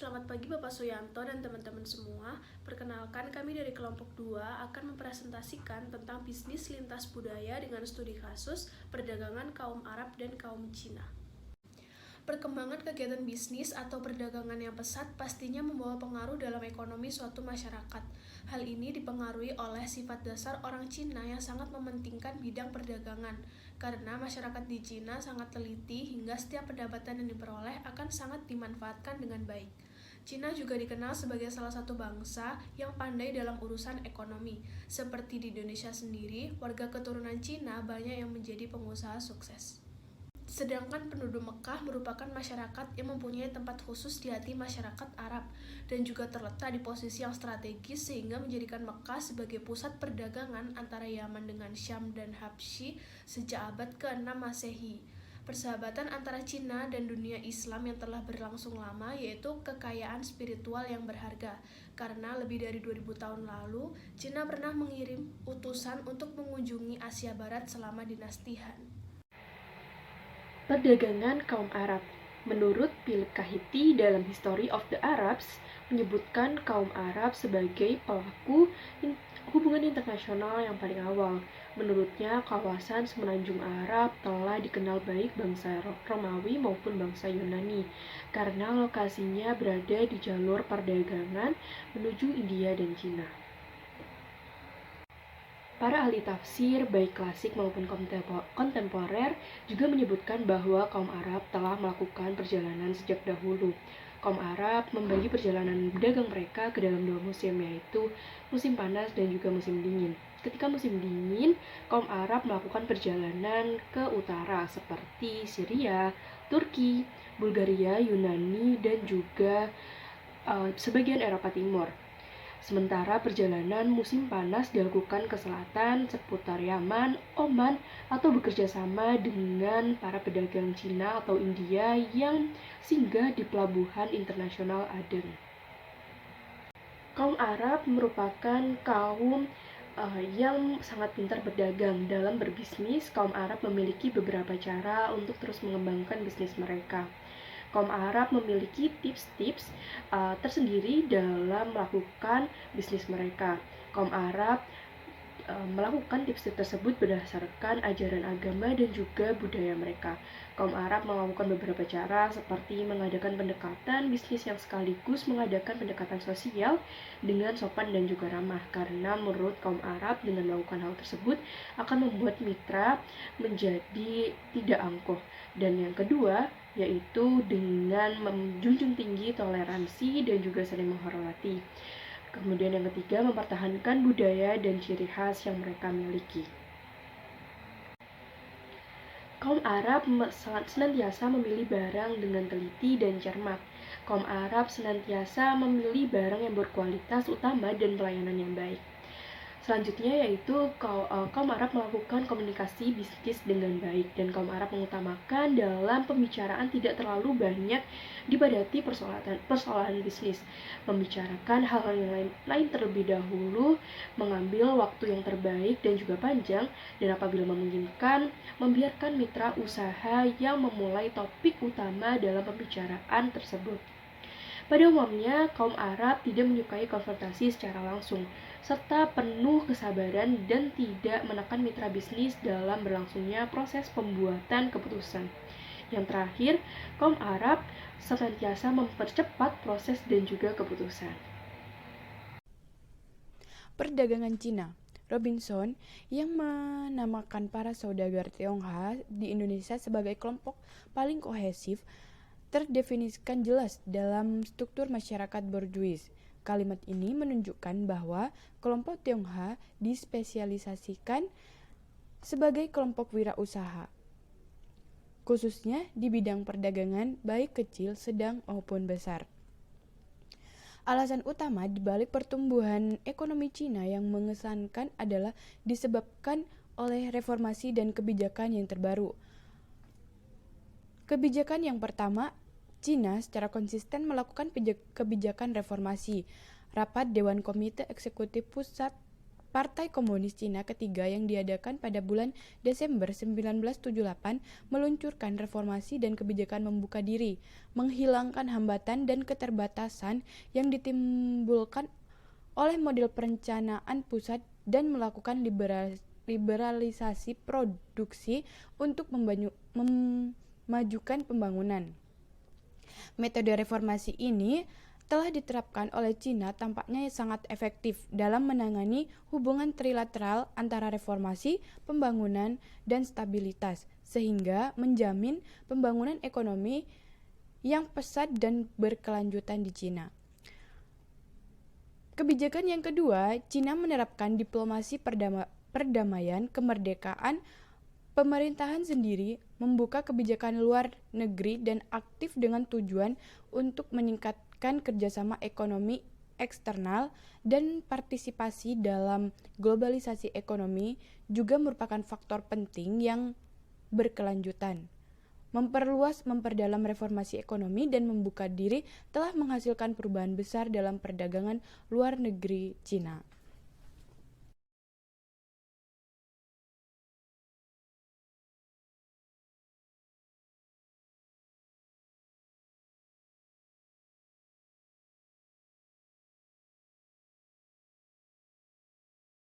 Selamat pagi Bapak Suyanto dan teman-teman semua. Perkenalkan, kami dari kelompok 2 akan mempresentasikan tentang bisnis lintas budaya dengan studi kasus perdagangan kaum Arab dan kaum Cina. Perkembangan kegiatan bisnis atau perdagangan yang pesat pastinya membawa pengaruh dalam ekonomi suatu masyarakat. Hal ini dipengaruhi oleh sifat dasar orang Cina yang sangat mementingkan bidang perdagangan, karena masyarakat di Cina sangat teliti hingga setiap pendapatan yang diperoleh akan sangat dimanfaatkan dengan baik. Cina juga dikenal sebagai salah satu bangsa yang pandai dalam urusan ekonomi. Seperti di Indonesia sendiri, warga keturunan Cina banyak yang menjadi pengusaha sukses. Sedangkan penduduk Mekah merupakan masyarakat yang mempunyai tempat khusus di hati masyarakat Arab dan juga terletak di posisi yang strategis sehingga menjadikan Mekah sebagai pusat perdagangan antara Yaman dengan Syam dan Habsyi sejak abad ke-6 Masehi. Persahabatan antara Cina dan dunia Islam yang telah berlangsung lama yaitu kekayaan spiritual yang berharga. Karena lebih dari 2000 tahun lalu, Cina pernah mengirim utusan untuk mengunjungi Asia Barat selama dinasti Han. Perdagangan kaum Arab. Menurut Philip Kahiti dalam History of the Arabs, menyebutkan kaum Arab sebagai pelaku hubungan internasional yang paling awal. Menurutnya, kawasan semenanjung Arab telah dikenal baik bangsa Romawi maupun bangsa Yunani, karena lokasinya berada di jalur perdagangan menuju India dan Cina. Para ahli tafsir, baik klasik maupun kontemporer, juga menyebutkan bahwa kaum Arab telah melakukan perjalanan sejak dahulu. Kaum Arab membagi perjalanan dagang mereka ke dalam dua musim, yaitu musim panas dan juga musim dingin. Ketika musim dingin, kaum Arab melakukan perjalanan ke utara seperti Syria, Turki, Bulgaria, Yunani, dan juga sebagian Eropa Timur. Sementara perjalanan musim panas dilakukan ke selatan seputar Yaman, Oman, atau bekerja sama dengan para pedagang Cina atau India yang singgah di pelabuhan internasional Aden. Kaum Arab merupakan kaum yang sangat pintar berdagang. Dalam berbisnis, kaum Arab memiliki beberapa cara untuk terus mengembangkan bisnis mereka. Kaum Arab memiliki tips-tips tersendiri dalam melakukan bisnis mereka. Kaum Arab melakukan tips tersebut berdasarkan ajaran agama dan juga budaya mereka. Kaum Arab melakukan beberapa cara seperti mengadakan pendekatan bisnis yang sekaligus mengadakan pendekatan sosial dengan sopan dan juga ramah, karena menurut kaum Arab dengan melakukan hal tersebut akan membuat mitra menjadi tidak angkuh. Dan yang kedua yaitu dengan menjunjung tinggi toleransi dan juga saling menghormati. Kemudian yang ketiga, mempertahankan budaya dan ciri khas yang mereka miliki. Kaum Arab senantiasa memilih barang dengan teliti dan cermat. Kaum Arab senantiasa memilih barang yang berkualitas utama dan pelayanan yang baik. Selanjutnya yaitu kaum Arab melakukan komunikasi bisnis dengan baik, dan kaum Arab mengutamakan dalam pembicaraan tidak terlalu banyak dipadati persoalan bisnis, membicarakan hal-hal yang lain terlebih dahulu, mengambil waktu yang terbaik dan juga panjang, dan apabila memungkinkan membiarkan mitra usaha yang memulai topik utama dalam pembicaraan tersebut. Pada umumnya, kaum Arab tidak menyukai konfrontasi secara langsung, serta penuh kesabaran dan tidak menekan mitra bisnis dalam berlangsungnya proses pembuatan keputusan. Yang terakhir, kaum Arab senantiasa mempercepat proses dan juga keputusan. Perdagangan Cina. Robinson yang menamakan para saudagar Tionghoa di Indonesia sebagai kelompok paling kohesif terdefinisikan jelas dalam struktur masyarakat borjuis. Kalimat ini menunjukkan bahwa kelompok Tionghoa dispesialisasikan sebagai kelompok wirausaha, khususnya di bidang perdagangan baik kecil, sedang maupun besar. Alasan utama dibalik pertumbuhan ekonomi Cina yang mengesankan adalah disebabkan oleh reformasi dan kebijakan yang terbaru. Kebijakan yang pertama, Cina secara konsisten melakukan kebijakan reformasi. Rapat Dewan Komite Eksekutif Pusat Partai Komunis Cina ketiga yang diadakan pada bulan Desember 1978 meluncurkan reformasi dan kebijakan membuka diri, menghilangkan hambatan dan keterbatasan yang ditimbulkan oleh model perencanaan pusat dan melakukan liberalisasi produksi untuk memajukan pembangunan. Metode reformasi ini telah diterapkan oleh Cina tampaknya sangat efektif dalam menangani hubungan trilateral antara reformasi, pembangunan, dan stabilitas, sehingga menjamin pembangunan ekonomi yang pesat dan berkelanjutan di Cina. Kebijakan yang kedua, Cina menerapkan diplomasi perdamaian, kemerdekaan, pemerintahan sendiri, membuka kebijakan luar negeri dan aktif dengan tujuan untuk meningkatkan kerjasama ekonomi eksternal dan partisipasi dalam globalisasi ekonomi juga merupakan faktor penting yang berkelanjutan. Memperdalam reformasi ekonomi dan membuka diri telah menghasilkan perubahan besar dalam perdagangan luar negeri Cina.